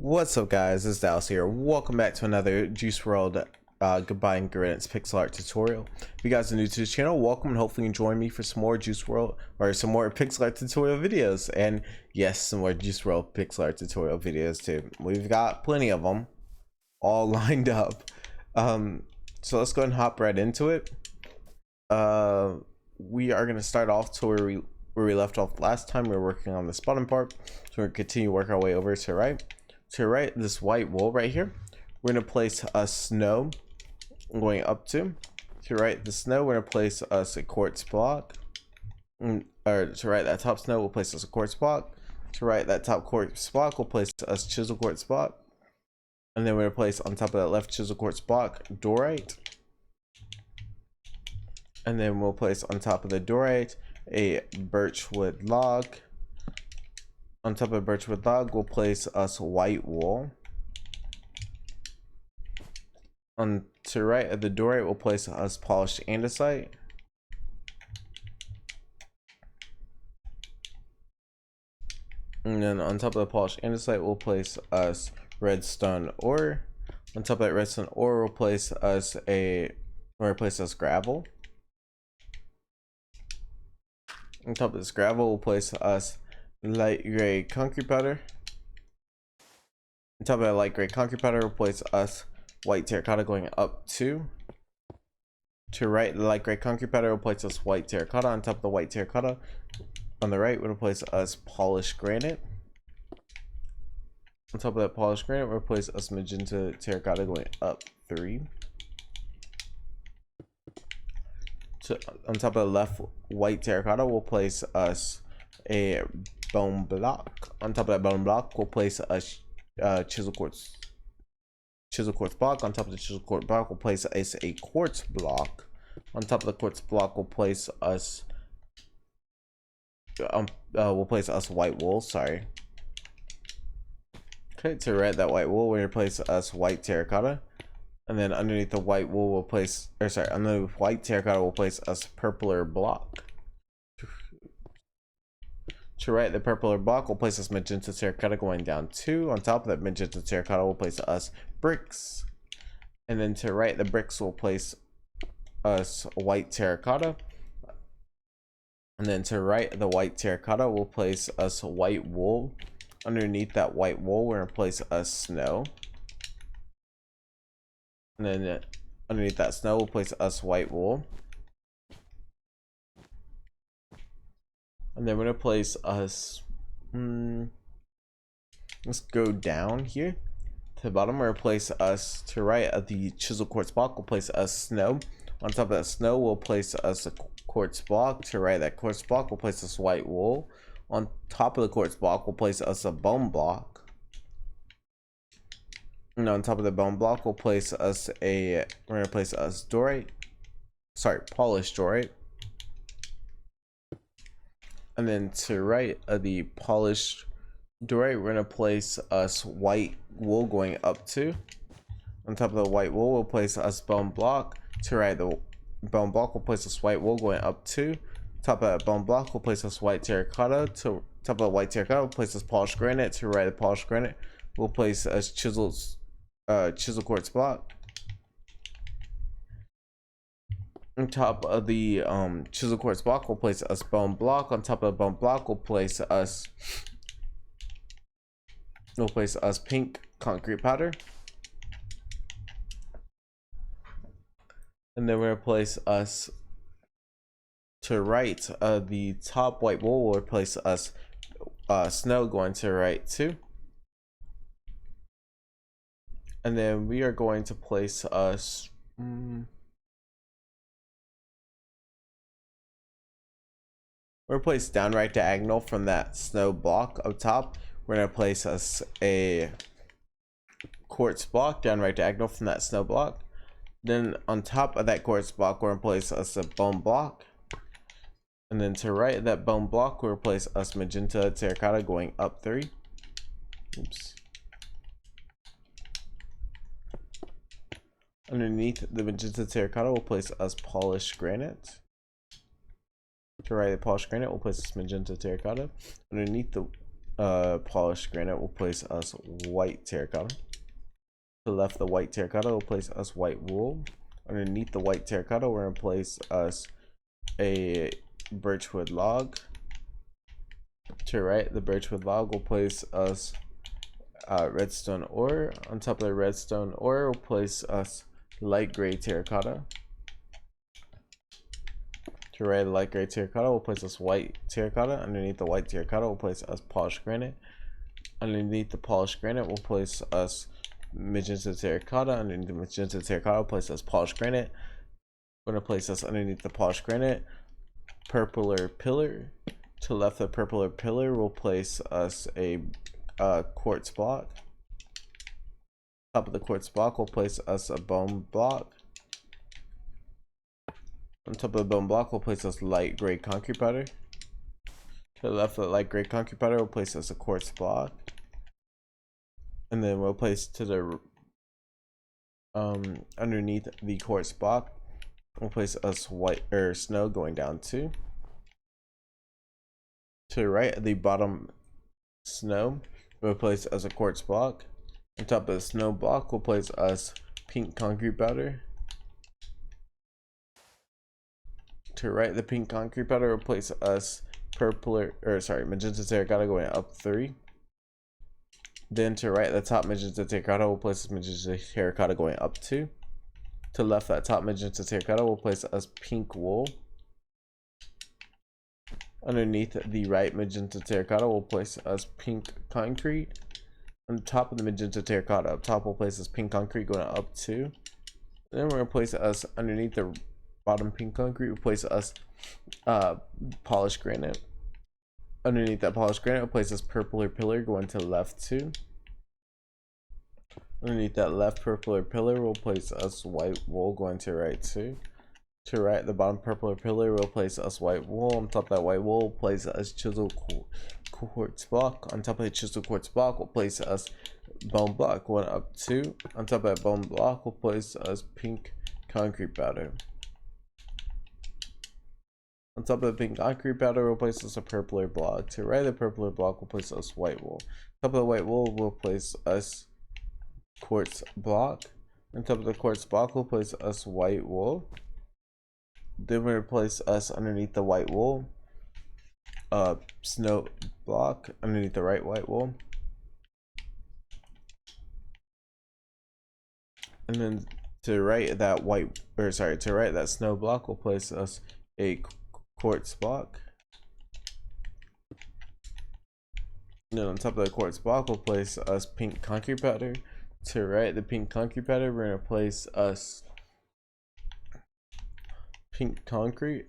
What's up, guys? It's Dallas here. Welcome back to another Juice World Goodbye and Riddance pixel art tutorial. If you guys are new to this channel, welcome, and hopefully you join me for some more Juice World or some more pixel art tutorial videos. And yes, some more Juice World pixel art tutorial videos too. We've got plenty of them all lined up. So let's go ahead and hop right into it. We are going to start off to where we left off last time. We were working on this bottom part, so we're going to continue work our way over to right. To right, this white wool right here, we're going to place a snow going up to right the snow. We're going to place us a quartz block, or to right that top snow, we'll place us a quartz block. To right that top quartz block, we'll place us chisel quartz block, and then we're going to place on top of that left chisel quartz block dorite, and then we'll place on top of the dorite a birchwood log. On top of the birchwood log, we'll place us white wool. On to right of the dorite, we'll place us polished andesite. And then on top of the polished andesite, we'll place us redstone ore. On top of that redstone ore, we'll place us gravel. On top of this gravel, we'll place us light gray concrete powder. On top of that light gray concrete powder, we'll place us white terracotta going up to right the light gray concrete powder, will place us white terracotta. On top of the white terracotta on the right, we'll place us polished granite. On top of that polished granite, we'll place us magenta terracotta going up 3. On top of the left white terracotta, we'll place us a bone block. On top of that bone block, we'll place a chisel quartz block. On top of the chisel quartz block, we'll place us a quartz block. On top of the quartz block, we'll place us white wool. Sorry. Okay, to right that white wool, we're gonna place us white terracotta, and then underneath the white wool, we'll place, under the white terracotta, we'll place us purpler block. To right the purpler block, we'll place us magenta terracotta going down 2. On top of that magenta terracotta, we'll place us bricks. And then to right the bricks, we'll place us white terracotta. And then to right the white terracotta, we'll place us white wool. Underneath that white wool, we're gonna place us snow. And then underneath that snow, we'll place us white wool. And then we're gonna place us, let's go down here to the bottom. We're gonna place us to right of the chisel quartz block, we'll place us snow. On top of that snow, we'll place us a quartz block. To right of that quartz block, we'll place us white wool. On top of the quartz block, we'll place us a bone block. And on top of the bone block, we'll place us we're gonna place us polished dorite. And then to right of the polished dorite, we're gonna place us white wool going up to. On top of the white wool, we'll place us bone block. To right the bone block, we'll place us white wool going up to. Top of that bone block, we'll place us white terracotta. To top of the white terracotta, we'll place us polished granite. To right of the polished granite, we'll place us chisel quartz block. On top of the chisel quartz block, we'll place us bone block. On top of the bone block, we'll place us pink concrete powder. And then we're gonna place us to right of the top white wool, we'll place us snow going to right too. And then we are going to place us we're placed down right diagonal from that snow block up top. We're gonna place us a quartz block down right diagonal from that snow block. Then on top of that quartz block, we're gonna place us a bone block. And then to right of that bone block, we'll place us magenta terracotta going up 3. Oops. Underneath the magenta terracotta, we'll place us polished granite. To right of the polished granite, we'll place this magenta terracotta. Underneath the polished granite will place us white terracotta. To the left of the white terracotta will place us white wool. Underneath the white terracotta, we're gonna place us a birchwood log. To the right, the birchwood log will place us redstone ore. On top of the redstone ore, will place us light gray terracotta. To the right, the light gray terracotta will place us white terracotta. Underneath the white terracotta will place us polished granite. Underneath the polished granite will place us magenta terracotta. Underneath the magenta terracotta will place us polished granite. We're gonna place us underneath the polished granite purpler pillar. To the left of the purpler pillar will place us a quartz block. Top of the quartz block will place us a bone block. On top of the bone block will place us light gray concrete powder. To the left of the light gray concrete powder will place us a quartz block. And then we'll place to the underneath the quartz block we'll place us white or snow going down to the right at the bottom snow we'll place us a quartz block. On top of the snow block we'll place us pink concrete powder. To the right, the pink concrete powder will place us magenta terracotta going up 3. Then to the right, the top magenta terracotta will place us magenta terracotta going up 2. To the left, that top magenta terracotta will place us pink wool. Underneath the right magenta terracotta will place us pink concrete. On top of the magenta terracotta up top will place us pink concrete going up 2. Then we're gonna place us underneath the bottom pink concrete will place us polished granite. Underneath that polished granite will place us purpler pillar going to the left 2. Underneath that left purpler pillar will place us white wool going to the right 2. To the right, the bottom purpler pillar will place us white wool. On top of that white wool will place us chisel quartz block. On top of the chisel quartz block will place us bone block going up 2. On top of that bone block will place us pink concrete powder. On top of the pink concrete powder will place us a purpler block. To the right of the purpler block will place us white wool. On top of the white wool will place us quartz block. On top of the quartz block will place us white wool. Then we replace us underneath the white wool snow block underneath the right white wool. And then to the right of that to the right of that snow block will place us a quartz block. And then on top of the quartz block we'll place us pink concrete powder. To the right of the pink concrete powder we're going to place us pink concrete.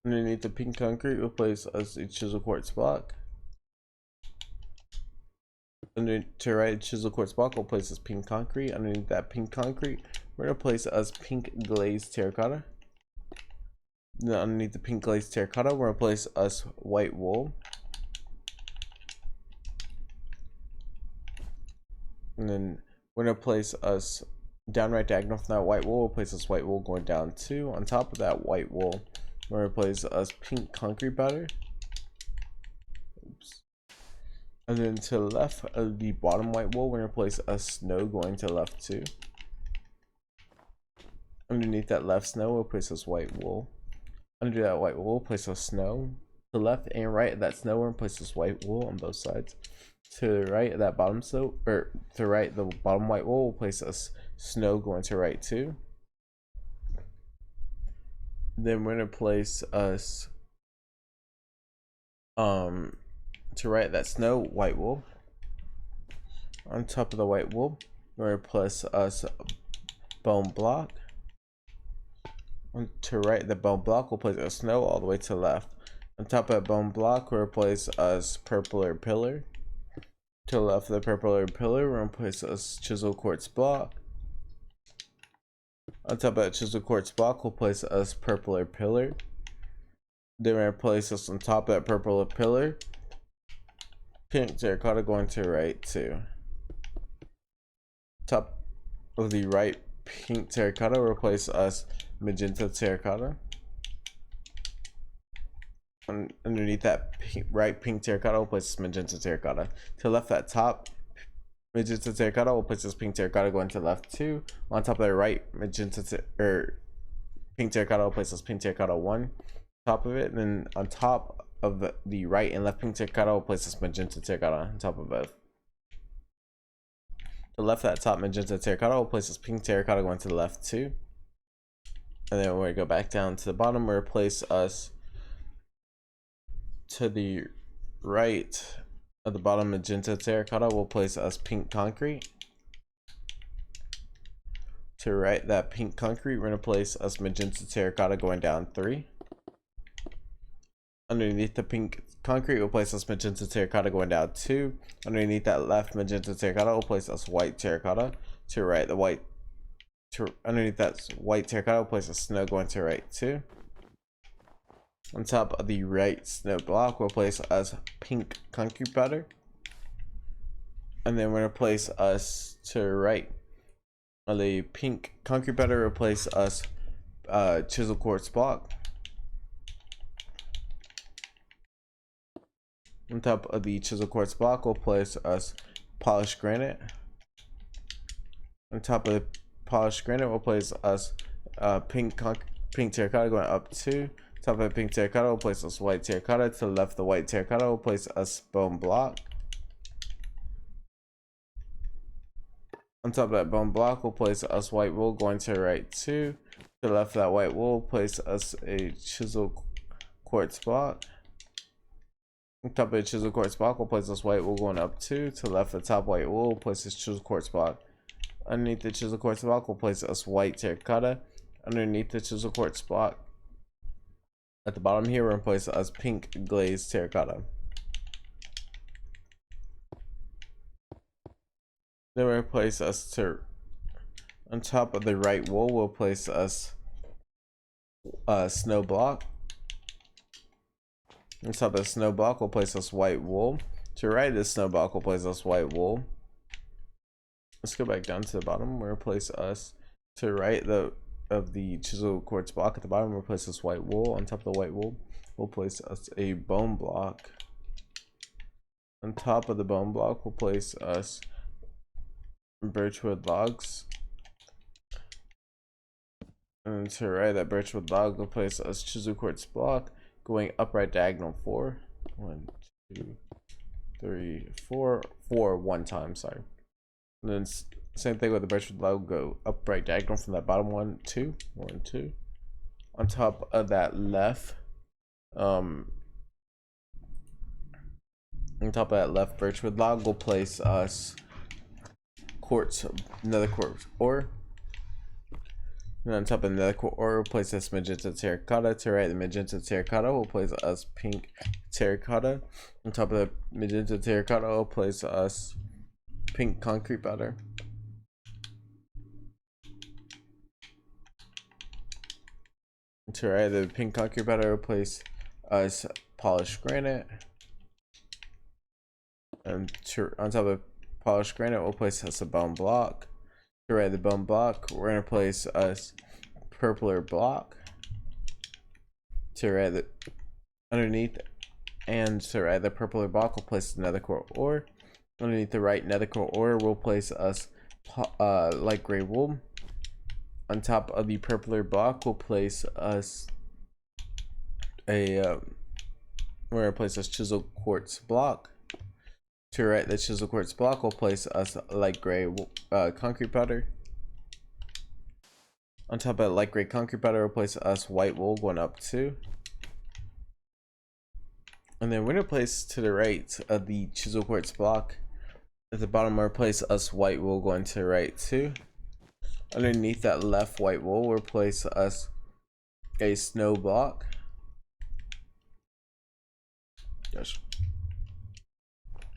Underneath the pink concrete we'll place us a chisel quartz block. To the right chisel quartz block we'll place us pink concrete. Underneath that pink concrete we're going to place us pink glazed terracotta. Then underneath the pink glazed terracotta we're going to place us white wool. And then we're going to place us downright diagonal from that white wool. We'll place us white wool going down 2. On top of that white wool we're going to place us pink concrete powder. Oops. And then to the left of the bottom white wool we're going to place us snow going to the left 2. Underneath that left snow we'll place us white wool. Under that white wool place us snow. To the left and right of that snow we're going to place us white wool on both sides. To the right of that bottom snow, or to the right the bottom white wool will place us snow going to right 2. Then we're going to place us to right that snow white wool. On top of the white wool we're going to place us bone block. To right the bone block we'll place a snow all the way to the left. On top of that bone block we'll place us purpler pillar. To the left of the purpler pillar we're going to place us chisel quartz block. On top of that chisel quartz block we'll place us purpler pillar. Then we're going to place us on top of that purpler pillar pink terracotta going to right 2. Top of the right pink terracotta will place us magenta terracotta. underneath that right pink terracotta, we'll place this magenta terracotta. To the left, that top magenta terracotta, we'll place this pink terracotta going to the left 2. On top of the right magenta pink terracotta, we'll place this pink terracotta 1 top of it. And then on top of the right and left pink terracotta, we'll place this magenta terracotta on top of both. To the left, that top magenta terracotta, we'll place this pink terracotta going to the left 2. And then we're gonna go back down to the bottom, we'll place us to the right of the bottom magenta terracotta, we'll place us pink concrete. To right that pink concrete, we're gonna place us magenta terracotta going down 3. Underneath the pink concrete, we'll place us magenta terracotta going down 2. Underneath that left magenta terracotta, we'll place us white terracotta. To right the white, underneath that white terracotta, we'll place a snow going to right 2. On top of the right snow block, we'll place us pink concrete powder. And then we're gonna place us to right of the pink concrete powder, replace us chisel quartz block. On top of the chisel quartz block, we'll place us polished granite. On top of the polished granite, we'll place us pink terracotta going up 2. Top of the pink terracotta, we'll place us white terracotta. To the left of the white terracotta, we'll place us bone block. On top of that bone block, we'll place us white wool going to the right 2. To the left of that white wool, place us a chisel quartz block. On top of the chisel quartz block, we'll place us white wool going up 2. To the left of the top white wool, we'll place this chisel quartz block. Underneath the chisel quartz block, we'll place us white terracotta. Underneath the chisel quartz block, at the bottom here, we're going to place us pink glazed terracotta. Then we're going to place us to, on top of the right wool, we'll place us snow block. On top of the snow block, we'll place us white wool. To the right of the snow block, we'll place us white wool. Let's go back down to the bottom. We're going to place us to the right of the chisel quartz block. At the bottom, we'll place this white wool. On top of the white wool, we'll place us a bone block. On top of the bone block, we'll place us birchwood logs. And to the right of that birchwood log, we'll place us chisel quartz block going upright diagonal 4. 1, 2, 3, 4. 4 one time, sorry. And then same thing with the birchwood log, go upright diagonal from that bottom 1, 2. 1, 2. On top of that left, on top of that left birchwood log, we'll place us another quartz ore. And on top of another quartz ore, we'll place this magenta terracotta. To the right of the magenta terracotta, we'll place us pink terracotta. On top of the magenta terracotta, we'll place us pink concrete powder. To the right of the pink concrete powder, we'll place us polished granite. And on top of polished granite, we'll place us a bone block. To the right of the bone block, we're going to place us purpler block. To the right of the underneath and to the right of the purpler block, we'll place another quartz ore. Underneath the right nether core ore, we'll place us light gray wool. On top of the purpler block, we'll place us we're gonna place us chisel quartz block. To the right of the chisel quartz block, we'll place us light gray concrete powder. On top of light gray concrete powder, we'll place us white wool going up 2. And then we're gonna place to the right of the chisel quartz block. At the bottom, we'll place us white wool going to the right 2. Underneath that left white wool, we'll place us a snow block. Gosh.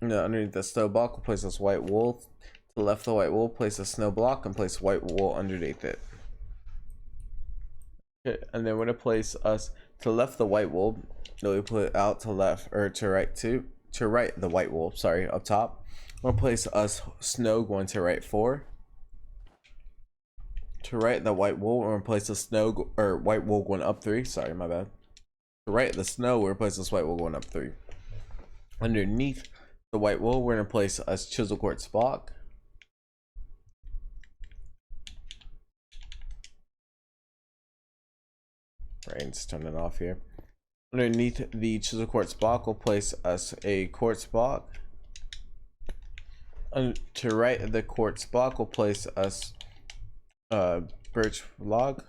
No, underneath the snow block, we'll place us white wool. To the left of the white wool, place a snow block and place white wool underneath it. Okay, and then we're gonna place us to the left of the white wool. No, we put it out to left or to right to right the white wool. Sorry, up top. We'll place us snow going to right 4. To right the white wool, we're gonna place a snow or white wool going up 3. Sorry, my bad. To right the snow, we're gonna place this white wool going up 3. Underneath the white wool, we're gonna place a chisel quartz block. Right, let's turn it off here. Underneath the chisel quartz block, we'll place us a quartz block. To right the quartz block, we'll place us a birch log.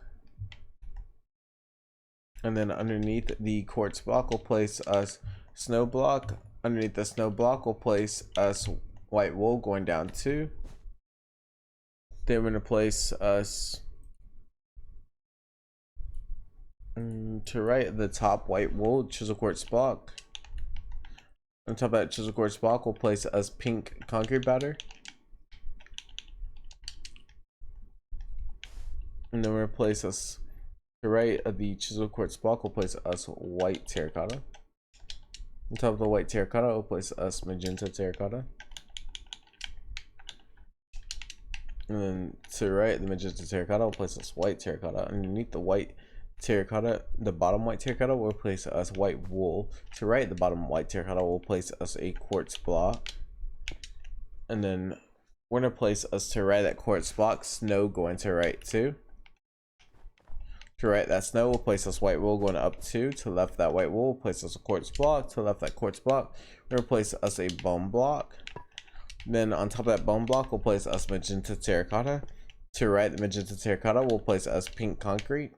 And then underneath the quartz block, we'll place us snow block. Underneath the snow block, we'll place us white wool going down 2. Then we're gonna place us to right the top white wool chisel quartz block. On top of that chisel quartz block, we'll place us pink concrete batter. And then we're gonna place us to right of the chisel quartz block, we'll place us white terracotta. On top of the white terracotta, we'll place us magenta terracotta. And then to right the magenta terracotta, we'll place us white terracotta. Underneath the white terracotta, the bottom white terracotta, will place us white wool. To right the bottom white terracotta, will place us a quartz block. And then we're gonna place us to right that quartz block, snow going to right 2. To right that snow, we'll place us white wool going up 2. To left that white wool, we'll place us a quartz block. To left that quartz block, we're gonna place us a bone block. Then on top of that bone block, we'll place us magenta terracotta. To right the magenta terracotta, we'll place us pink concrete.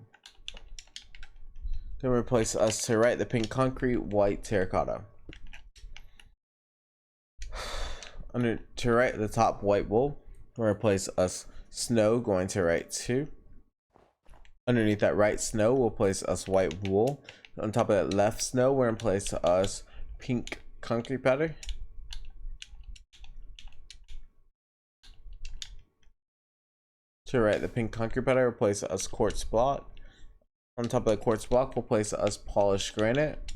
Then we'll place us to right the pink concrete, white terracotta. To right the top white wool, we're gonna place us snow going to right 2. Underneath that right snow, we'll place us white wool. On top of that left snow, we're gonna place us pink concrete batter. To right the pink concrete batter, we'll place us quartz block. On top of the quartz block, we'll place us polished granite.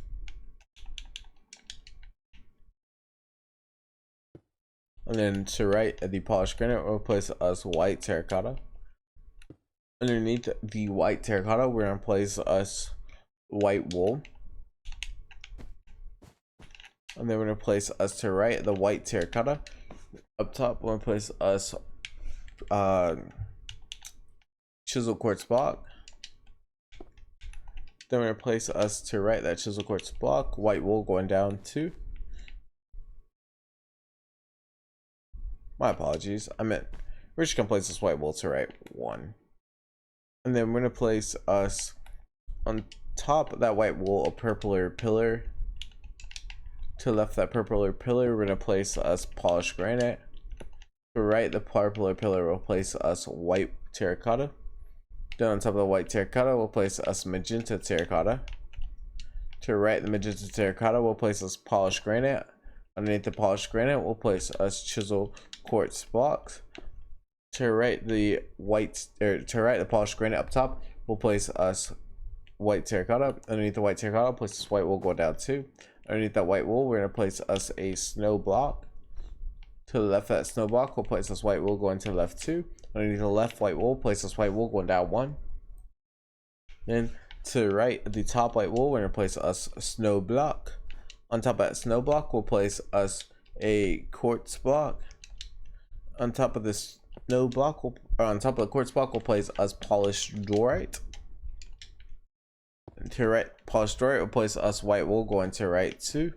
And then to right the polished granite, we'll place us white terracotta. Underneath the white terracotta, we're gonna place us white wool. And then we're gonna place us to right the white terracotta. Up top, we're gonna place us chisel quartz block. Then we're gonna place us to right that chisel quartz block, white wool going down 2. My apologies, I meant we're just gonna place this white wool to right 1. And then we're gonna place us on top of that white wool a purpler pillar. To left that purpler pillar, we're gonna place us polished granite. To right the purpler pillar, we'll place us white terracotta. Then on top of the white terracotta, we'll place us magenta terracotta. To right the magenta terracotta, we'll place us polished granite. Underneath the polished granite, we'll place us chisel quartz blocks. To right the polished granite up top, we'll place us white terracotta. Underneath the white terracotta, place this white wool go down 2. Underneath that white wool, we're gonna place us a snow block. To the left of that snow block, we'll place this white wool going to the left 2. Underneath the left white wool, place this white wool going down 1. Then to right the top white wool, we're gonna place us a snow block. On top of that snow block, we'll place us a quartz block. On top of this snow block, on top of the quartz block, we'll place us polished diorite. And to right polished diorite, we'll place us white wool going to right 2.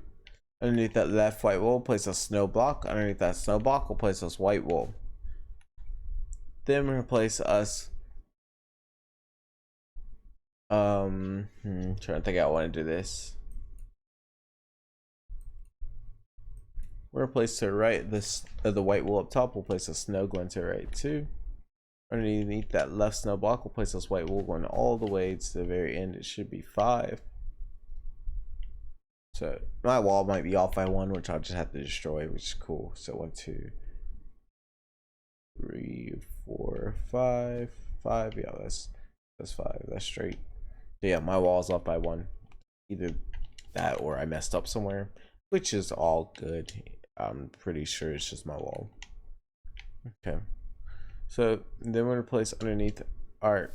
Underneath that left white wool, place a snow block. Underneath that snow block, we'll place us white wool. Then we're gonna place us trying to think how I want to do this. We're gonna place to right this the white wool up top, we'll place a snow going to right 2. Underneath that left snow block, we'll place this white wool going all the way to the very end. It should be 5. So my wall might be off by 1, which I'll just have to destroy, which is cool. So 1, 2, 3, 4, 5, 5. Yeah, that's 5. That's straight. So yeah, my wall's off by 1. Either that or I messed up somewhere, which is all good. I'm pretty sure it's just my wall. Okay. So then we're gonna place underneath our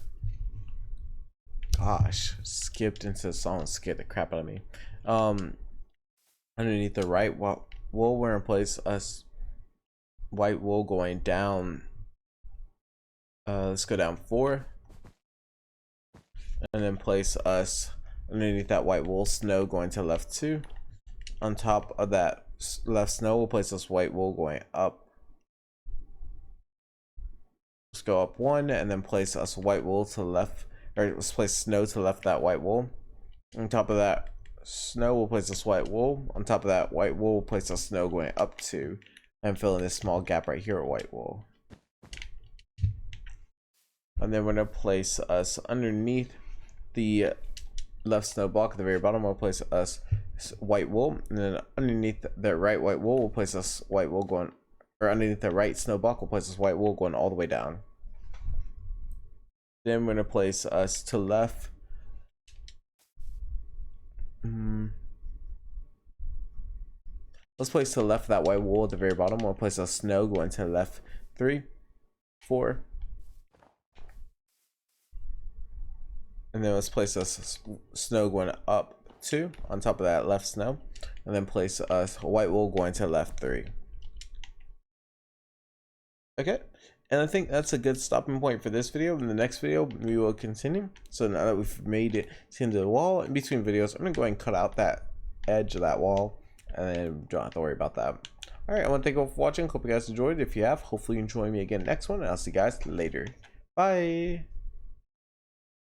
Gosh, skipped into the song, scared the crap out of me. Underneath the right wool, we're gonna place us white wool going down. Let's go down 4, and then place us underneath that white wool snow going to left 2. On top of that left snow, we'll place this white wool going up. Let's go up 1, and then place us white wool to the left, or let's place snow to the left of that white wool. On top of that snow, we'll place this white wool. On top of that white wool, we'll place the snow going up 2, and fill in this small gap right here with white wool. And then we're gonna place us underneath the left snow block at the very bottom. We'll place us white wool, and then underneath the right white wool, we'll place us white wool going, or underneath the right snow block, we'll place this white wool going all the way down. Then we're gonna place us to left. Let's place to the left of that white wool at the very bottom. We'll place a snow going to the left 3, 4. And then let's place a snow going up 2 on top of that left snow. And then place a white wool going to the left 3. Okay. And I think that's a good stopping point for this video. In the next video, we will continue. So now that we've made it to the end of the wall, in between videos, I'm going to go ahead and cut out that edge of that wall. And then don't have to worry about that. Alright, I want to thank you all for watching. Hope you guys enjoyed. If you have, hopefully you join me again next one. And I'll see you guys later. Bye.